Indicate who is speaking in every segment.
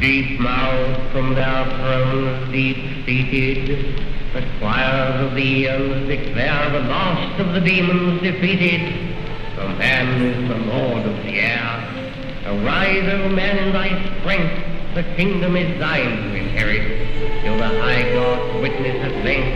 Speaker 1: Deep-mouthed from their thrones, deep-seated, the choirs of the eons declare the last of the demons defeated. For man is the lord of the air. Arise, O man, in thy strength, the kingdom is thine to inherit, till the high gods witness at length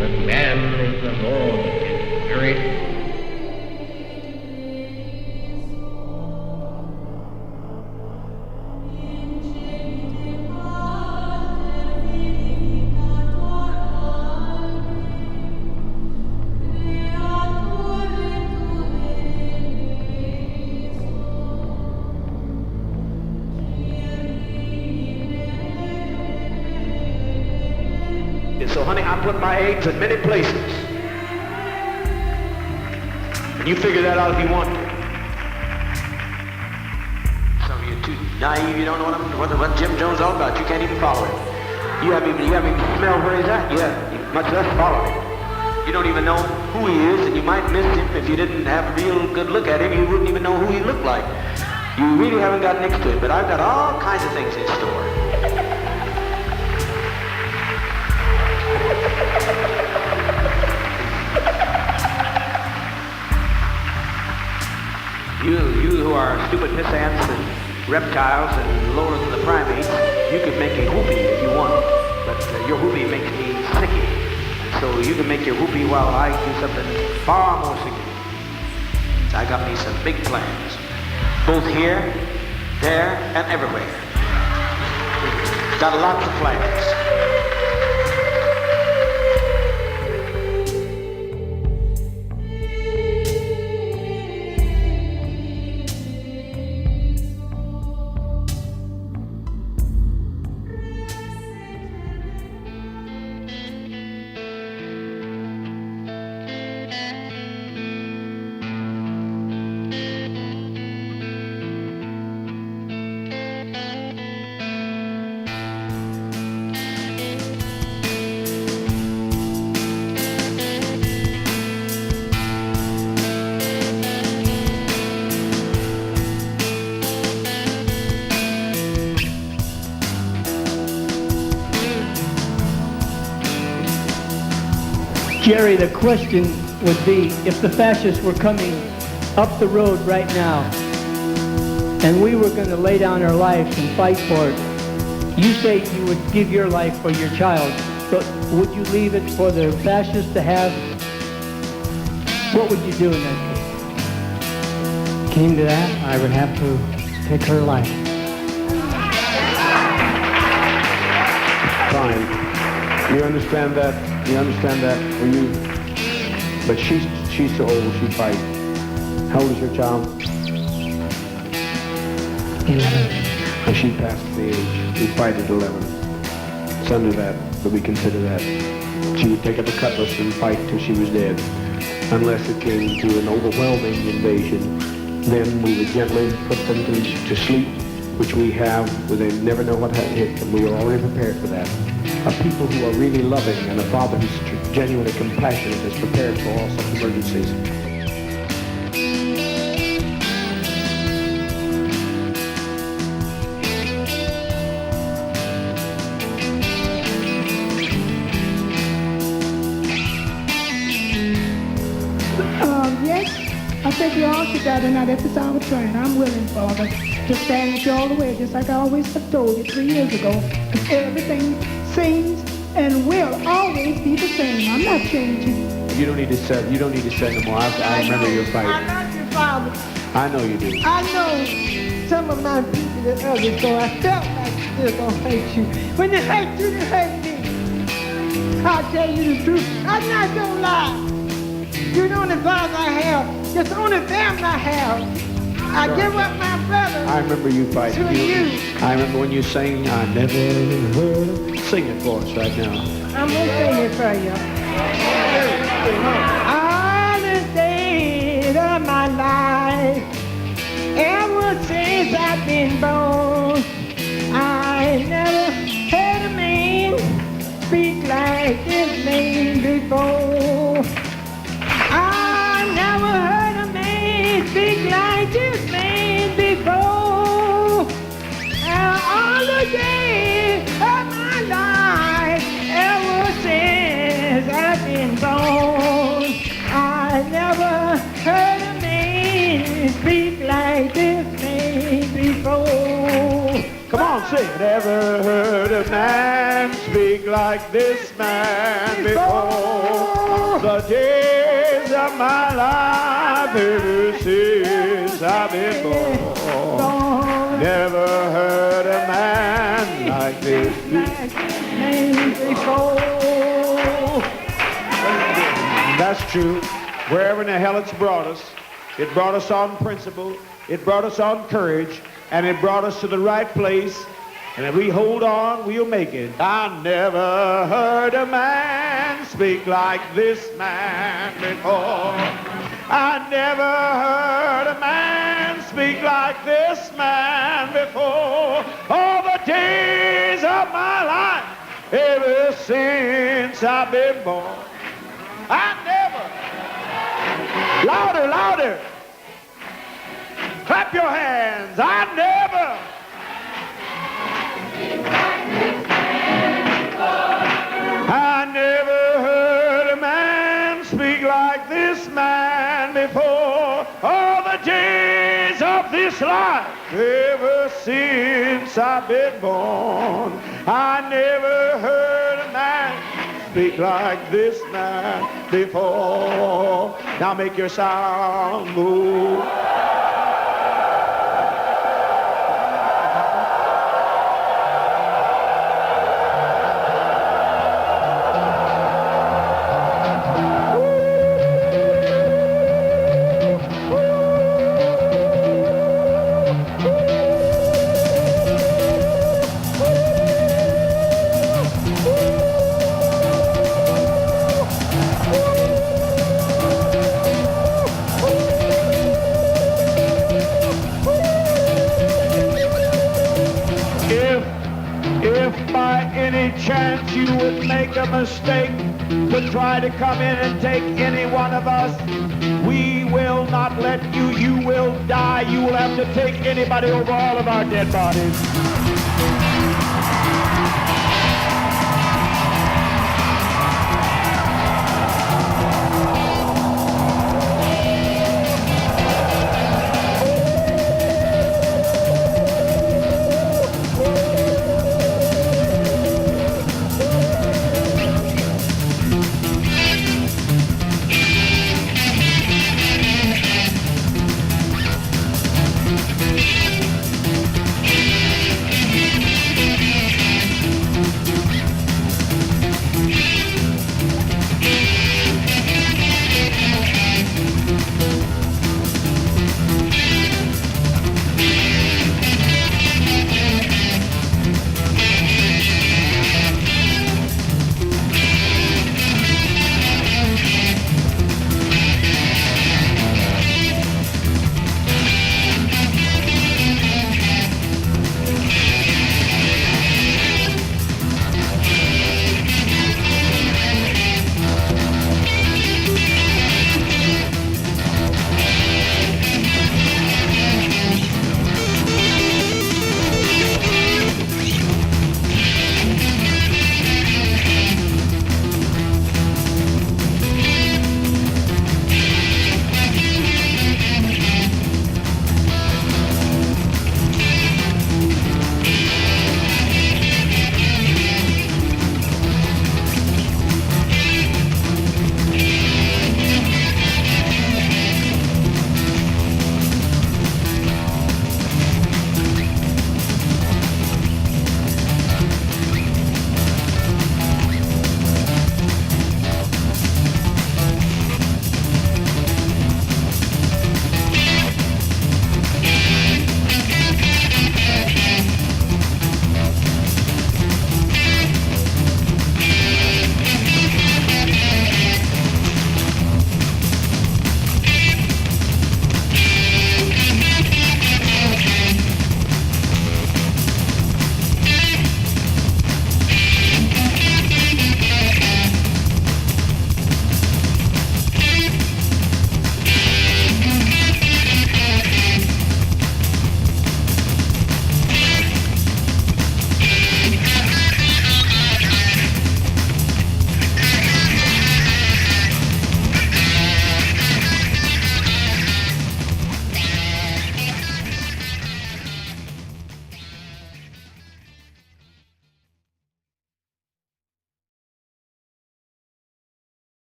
Speaker 1: that man is the lord of his spirit.
Speaker 2: So, honey, I put my eggs in many places. And you figure that out if you want to. Some of you are too naive, you don't know what Jim Jones is all about. You can't even follow it. You haven't even smelled where he's at. Much less follow him. You don't even know who he is, and you might miss him if you didn't have a real good look at him. You wouldn't even know who he looked like. You really haven't got next to it, but I've got all kinds of things in store. You who are stupid pissants and reptiles and lower than the primates, you could make a whoopee if you want, but your whoopee makes me sicky. So you can make your whoopee while I do something far more significant. I got me some big plans, both here, there, and everywhere. Got lots of plans.
Speaker 3: Jerry, the question would be, if the fascists were coming up the road right now, and we were going to lay down our lives and fight for it, you say you would give your life for your child, but would you leave it for the fascists to have? What would you do in that case?
Speaker 4: Came to that, I would have to take her life.
Speaker 5: Fine. You understand that? You understand that when you, but she's so old, she fight. How old is your child?
Speaker 4: 11.
Speaker 5: And she passed the age. We fight at 11. It's under that, but we consider that. She would take up a cutlass and fight till she was dead. Unless it came to an overwhelming invasion, then we would gently put them to sleep, which we have, where they never know what hit them. We are already prepared for that. A people who are really loving and a father who's genuinely compassionate is prepared for all such emergencies.
Speaker 6: Yes, I think we all should gather now. This is our train. I'm willing, Father, to stand with you all the way, just like I always have told you 3 years ago. Everything seems and will always be the same. I'm not changing.
Speaker 5: You don't need to say no more. I remember your fight.
Speaker 6: I love you, Father.
Speaker 5: I know you do.
Speaker 6: I know some of my people and others, so I felt like they're gonna hate you. When they hate you, they hate me. I'll tell you the truth. I'm not gonna lie. You're the only father I have. It's the only family I have. I give up my brother.
Speaker 5: I remember you fighting.
Speaker 6: To you.
Speaker 5: I remember when you sang, I never heard. Sing it for us right now.
Speaker 6: I'm gonna sing it for you. All the days of my life, ever since I've been born, I never heard a man speak like this man before. I never heard a man speak like this man before. All the
Speaker 5: Come on, sing. Never heard a man speak like this man before. The days of my life ever since I've been born. Never heard a man like this before. That's true. Wherever in the hell it's brought us on principle, it brought us on courage, and it brought us to the right place. And if we hold on, we'll make it. I never heard a man speak like this man before. I never heard a man speak like this man before. All the days of my life, ever since I've been born. I never. Louder, louder. Clap your hands. I never. I never heard a man speak like this man before. All the days of this life, ever since I've been born, I never heard a man speak like this man before. Now make your sound move. Chance you would make a mistake to try to come in and take any one of us, we will not let you. You will die. You will have to take anybody over all of our dead bodies.